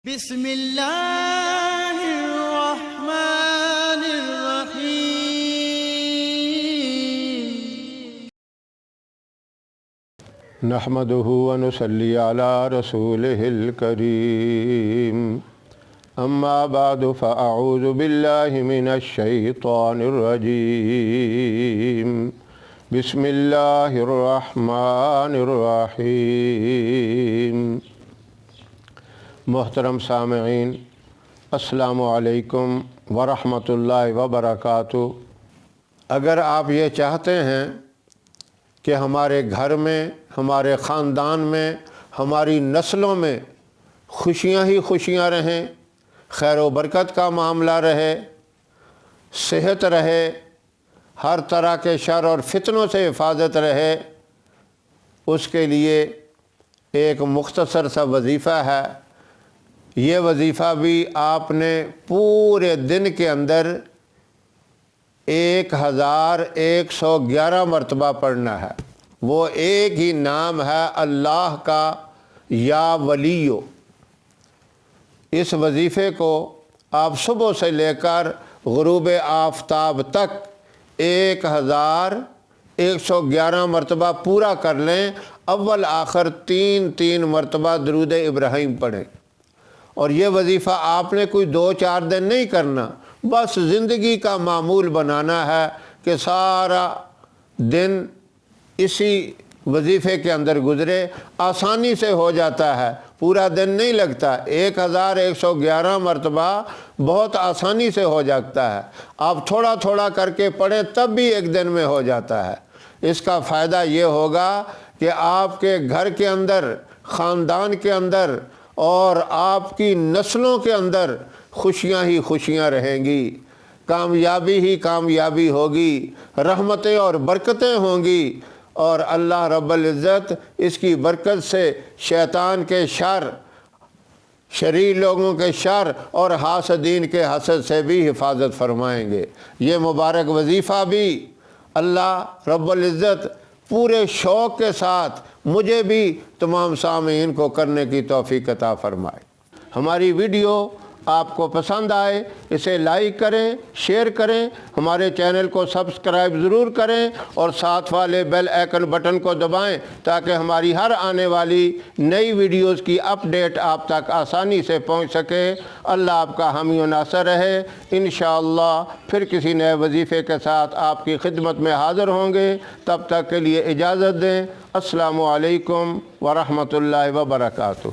بسم اللہ الرحمن الرحیم نحمده ونصلي على رسوله الكريم اما بعد فاعوذ بالله من الشيطان الرجيم بسم الله الرحمن الرحيم۔ محترم سامعین، السلام علیکم ورحمۃ اللہ وبرکاتہ۔ اگر آپ یہ چاہتے ہیں کہ ہمارے گھر میں، ہمارے خاندان میں، ہماری نسلوں میں خوشیاں ہی خوشیاں رہیں، خیر و برکت کا معاملہ رہے، صحت رہے، ہر طرح کے شر اور فتنوں سے حفاظت رہے، اس کے لیے ایک مختصر سا وظیفہ ہے۔ یہ وظیفہ بھی آپ نے پورے دن کے اندر 1111 مرتبہ پڑھنا ہے۔ وہ ایک ہی نام ہے اللہ کا، یا ولیو۔ اس وظیفے کو آپ صبح سے لے کر غروب آفتاب تک 1111 مرتبہ پورا کر لیں۔ اول آخر 3 مرتبہ درود ابراہیم پڑھیں۔ اور یہ وظیفہ آپ نے کوئی 2-4 دن نہیں کرنا، بس زندگی کا معمول بنانا ہے کہ سارا دن اسی وظیفے کے اندر گزرے۔ آسانی سے ہو جاتا ہے، پورا دن نہیں لگتا۔ 1111 مرتبہ بہت آسانی سے ہو جاتا ہے۔ آپ تھوڑا تھوڑا کر کے پڑھیں تب بھی ایک دن میں ہو جاتا ہے۔ اس کا فائدہ یہ ہوگا کہ آپ کے گھر کے اندر، خاندان کے اندر اور آپ کی نسلوں کے اندر خوشیاں ہی خوشیاں رہیں گی، کامیابی ہی کامیابی ہوگی، رحمتیں اور برکتیں ہوں گی، اور اللہ رب العزت اس کی برکت سے شیطان کے شر، شریر لوگوں کے شر اور حاسدین کے حسد سے بھی حفاظت فرمائیں گے۔ یہ مبارک وظیفہ بھی اللہ رب العزت پورے شوق کے ساتھ مجھے بھی تمام سامعین کو کرنے کی توفیق عطا فرمائے۔ ہماری ویڈیو آپ کو پسند آئے اسے لائک کریں، شیئر کریں، ہمارے چینل کو سبسکرائب ضرور کریں اور ساتھ والے بیل آئیکن بٹن کو دبائیں تاکہ ہماری ہر آنے والی نئی ویڈیوز کی اپڈیٹ آپ تک آسانی سے پہنچ سکے۔ اللہ آپ کا حامی و ناصر رہے۔ انشاءاللہ پھر کسی نئے وظیفے کے ساتھ آپ کی خدمت میں حاضر ہوں گے۔ تب تک کے لیے اجازت دیں۔ السلام علیکم ورحمۃ اللہ وبرکاتہ۔